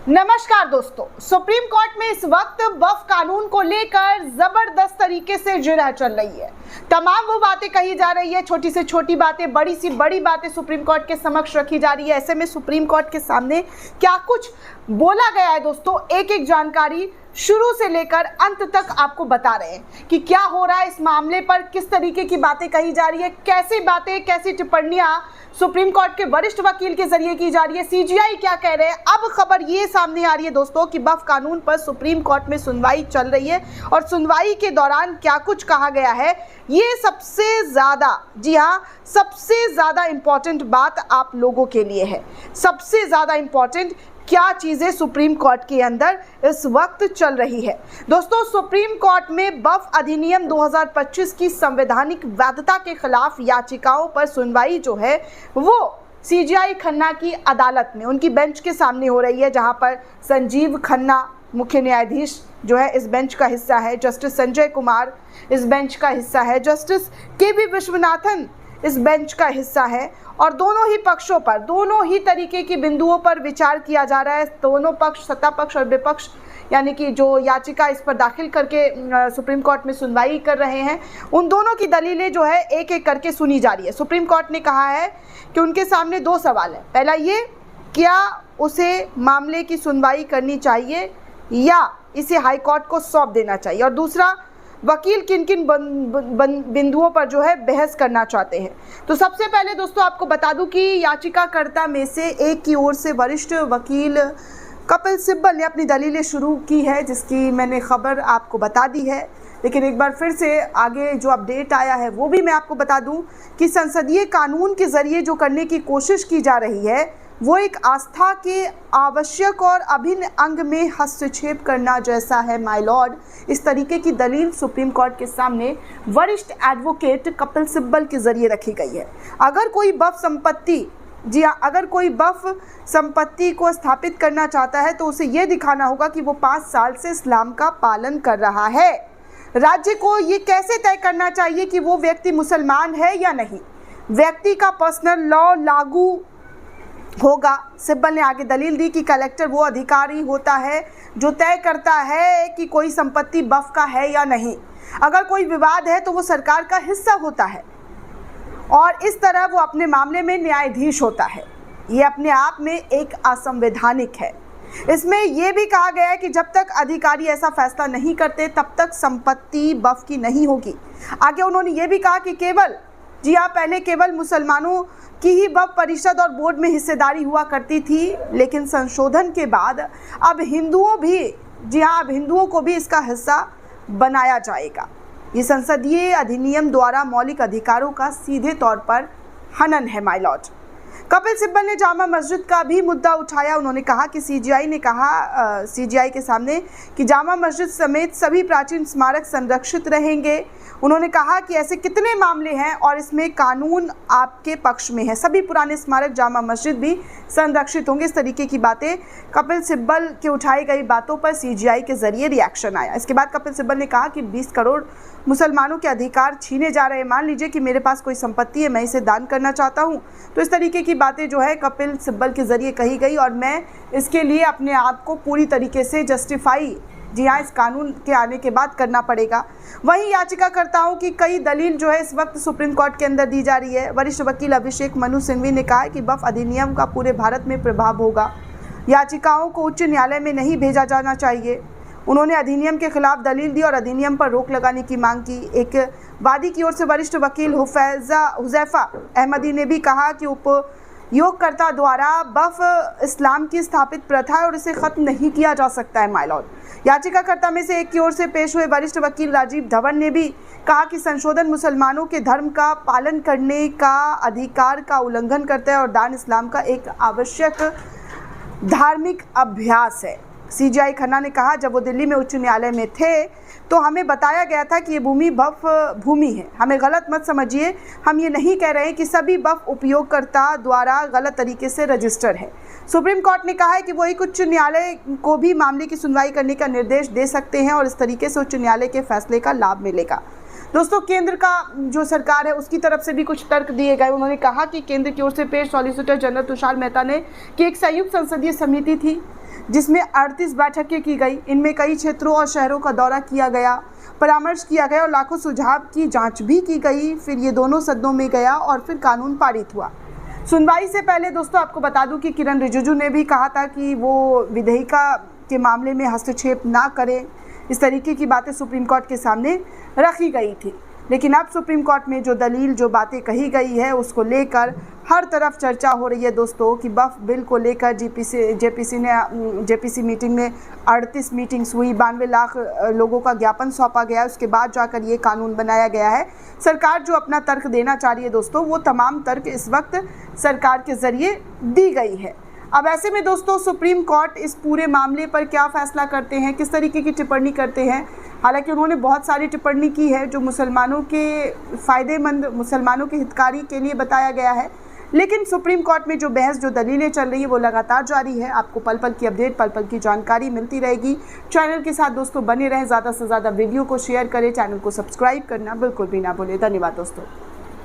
नमस्कार दोस्तों, supreme court में इस वक्त वक्फ कानून को लेकर जबरदस्त तरीके से जिरह चल रही है। तमाम वो बातें कही जा रही है, छोटी से छोटी बातें, बड़ी सी बड़ी बातें सुप्रीम कोर्ट के समक्ष रखी जा रही है। ऐसे में सुप्रीम कोर्ट के सामने क्या कुछ बोला गया है दोस्तों, एक एक जानकारी शुरू से लेकर अंत तक आपको बता रहे हैं कि क्या हो रहा है इस मामले पर, किस तरीके की बातें कही जा रही है, कैसी बातें, कैसी टिप्पणियां सुप्रीम कोर्ट के वरिष्ठ वकील के जरिए की जा रही है, सीजीआई क्या कह रहे हैं। अब खबर ये सामने आ रही है दोस्तों कि वक्फ कानून पर सुप्रीम कोर्ट में सुनवाई चल रही है और सुनवाई के दौरान क्या कुछ कहा गया है, ये सबसे ज्यादा, जी हाँ, सबसे ज्यादा इंपॉर्टेंट बात आप लोगों के लिए है। सबसे ज्यादा इंपॉर्टेंट क्या चीजें सुप्रीम कोर्ट के अंदर इस वक्त चल रही है दोस्तों। सुप्रीम कोर्ट में वक्फ अधिनियम 2025 की संवैधानिक वैधता के खिलाफ याचिकाओं पर सुनवाई जो है वो सीजीआई खन्ना की अदालत में, उनकी बेंच के सामने हो रही है, जहां पर संजीव खन्ना मुख्य न्यायाधीश जो है इस बेंच का हिस्सा है, जस्टिस संजय कुमार इस बेंच का हिस्सा है, जस्टिस के विश्वनाथन इस बेंच का हिस्सा है और दोनों ही पक्षों पर, दोनों ही तरीके की बिंदुओं पर विचार किया जा रहा है। दोनों पक्ष, सत्ता पक्ष और विपक्ष, यानी कि जो याचिका इस पर दाखिल करके सुप्रीम कोर्ट में सुनवाई कर रहे हैं, उन दोनों की दलीलें जो है एक एक करके सुनी जा रही है। सुप्रीम कोर्ट ने कहा है कि उनके सामने दो सवाल है। पहला ये, क्या उसे मामले की सुनवाई करनी चाहिए या इसे हाई कोर्ट को सौंप देना चाहिए, और दूसरा, वकील किन किन बिंदुओं पर जो है बहस करना चाहते हैं। तो सबसे पहले दोस्तों आपको बता दूं कि याचिकाकर्ता में से एक की ओर से वरिष्ठ वकील कपिल सिब्बल ने अपनी दलीलें शुरू की है, जिसकी मैंने खबर आपको बता दी है। लेकिन एक बार फिर से आगे जो अपडेट आया है वो भी मैं आपको बता दूं कि संसदीय कानून के जरिए जो करने की कोशिश की जा रही है वो एक आस्था के आवश्यक और अभिन्न अंग में हस्तक्षेप करना जैसा है माय लॉर्ड। इस तरीके की दलील सुप्रीम कोर्ट के सामने वरिष्ठ एडवोकेट कपिल सिब्बल के जरिए रखी गई है। अगर कोई वक्फ संपत्ति, जी हाँ, अगर कोई वक्फ संपत्ति को स्थापित करना चाहता है तो उसे यह दिखाना होगा कि वो 5 साल से इस्लाम का पालन कर रहा है। राज्य को ये कैसे तय करना चाहिए कि वो व्यक्ति मुसलमान है या नहीं, व्यक्ति का पर्सनल लॉ लागू होगा। सिब्बल ने आगे दलील दी कि कलेक्टर वो अधिकारी होता है जो तय करता है कि कोई संपत्ति वक्फ का है या नहीं। अगर कोई विवाद है तो वो सरकार का हिस्सा होता है और इस तरह वो अपने मामले में न्यायाधीश होता है। ये अपने आप में एक असंवैधानिक है। इसमें यह भी कहा गया है कि जब तक अधिकारी ऐसा फैसला नहीं करते तब तक संपत्ति वक्फ की नहीं होगी। आगे उन्होंने ये भी कहा कि केवल, जी हाँ, पहले केवल मुसलमानों की ही वक्फ परिषद और बोर्ड में हिस्सेदारी हुआ करती थी, लेकिन संशोधन के बाद अब हिंदुओं भी, जी हाँ, अब हिंदुओं को भी इसका हिस्सा बनाया जाएगा। ये संसदीय अधिनियम द्वारा मौलिक अधिकारों का सीधे तौर पर हनन है माय लॉर्ड। कपिल सिब्बल ने जामा मस्जिद का भी मुद्दा उठाया। उन्होंने कहा कि सीजीआई ने कहा सीजीआई के सामने कि जामा मस्जिद समेत सभी प्राचीन स्मारक संरक्षित रहेंगे। उन्होंने कहा कि ऐसे कितने मामले हैं और इसमें कानून आपके पक्ष में है, सभी पुराने स्मारक जामा मस्जिद भी संरक्षित होंगे। इस तरीके की बातें, कपिल सिब्बल के उठाई गई बातों पर सीजीआई के जरिए रिएक्शन आया। इसके बाद कपिल सिब्बल ने कहा कि 20 करोड़ मुसलमानों के अधिकार छीने जा रहे हैं। मान लीजिए कि मेरे पास कोई संपत्ति है, मैं इसे दान करना चाहता हूं। तो इस तरीके की बातें जो है कपिल सिब्बल के जरिए कही गई और मैं इसके लिए अपने आप को पूरी तरीके से जस्टिफाई, जी हाँ, इस कानून के आने के बाद करना पड़ेगा। वहीं याचिकाकर्ताओं की कई दलील जो है इस वक्त सुप्रीम कोर्ट के अंदर दी जा रही है। वरिष्ठ वकील अभिषेक मनु सिंघवी ने कहा है कि वक्फ अधिनियम का पूरे भारत में प्रभाव होगा, याचिकाओं को उच्च न्यायालय में नहीं भेजा जाना चाहिए। उन्होंने अधिनियम के खिलाफ दलील दी और अधिनियम पर रोक लगाने की मांग की। एक वादी की ओर से वरिष्ठ वकील हुजैफा अहमदी ने भी कहा कि उपयोगकर्ता द्वारा वक्फ इस्लाम की स्थापित प्रथा है और इसे खत्म नहीं किया जा सकता है माय लॉर्ड। याचिकाकर्ता में से एक की ओर से पेश हुए वरिष्ठ वकील राजीव धवन ने भी कहा कि संशोधन मुसलमानों के धर्म का पालन करने का अधिकार का उल्लंघन करता है और दान इस्लाम का एक आवश्यक धार्मिक अभ्यास है। सीजीआई खन्ना ने कहा, जब वो दिल्ली में उच्च न्यायालय में थे तो हमें बताया गया था कि ये भूमि वक्फ भूमि है। हमें गलत मत समझिए, हम ये नहीं कह रहे हैं कि सभी वक्फ उपयोगकर्ता द्वारा गलत तरीके से रजिस्टर है। सुप्रीम कोर्ट ने कहा है कि वो एक उच्च न्यायालय को भी मामले की सुनवाई करने का निर्देश दे सकते हैं और इस तरीके से उच्च न्यायालय के फैसले का लाभ मिलेगा। दोस्तों केंद्र का जो सरकार है उसकी तरफ से भी कुछ तर्क दिए गए। उन्होंने कहा कि केंद्र की ओर से पेश सॉलिसिटर जनरल तुषार मेहता ने कि एक संयुक्त संसदीय समिति थी जिसमें 38 बैठकें की गई। इनमें कई क्षेत्रों और शहरों का दौरा किया गया, परामर्श किया गया और लाखों सुझाव की जांच भी की गई। फिर ये दोनों सदनों में गया और फिर कानून पारित हुआ। सुनवाई से पहले दोस्तों आपको बता दूं कि किरण रिजिजू ने भी कहा था कि वो विधेयिका के मामले में हस्तक्षेप ना करें। इस तरीके की बातें सुप्रीम कोर्ट के सामने रखी गई थी। लेकिन अब सुप्रीम कोर्ट में जो दलील, जो बातें कही गई है उसको लेकर हर तरफ चर्चा हो रही है दोस्तों कि वक्फ बिल को लेकर जेपीसी मीटिंग में 38 मीटिंग्स हुई, 92 लाख लोगों का ज्ञापन सौंपा गया। उसके बाद जाकर ये कानून बनाया गया है। सरकार जो अपना तर्क देना चाह रही है दोस्तों, वो तमाम तर्क इस वक्त सरकार के ज़रिए दी गई है। अब ऐसे में दोस्तों सुप्रीम कोर्ट इस पूरे मामले पर क्या फैसला करते हैं, किस तरीके की टिप्पणी करते हैं। हालांकि उन्होंने बहुत सारी टिप्पणी की है जो मुसलमानों के फ़ायदेमंद, मुसलमानों के हितकारी के लिए बताया गया है। लेकिन सुप्रीम कोर्ट में जो बहस, जो दलीलें चल रही है वो लगातार जारी है। आपको पल पल की अपडेट, पल पल की जानकारी मिलती रहेगी। चैनल के साथ दोस्तों बने रहें, ज़्यादा से ज़्यादा वीडियो को शेयर करें, चैनल को सब्सक्राइब करना बिल्कुल भी ना भूलें। धन्यवाद दोस्तों।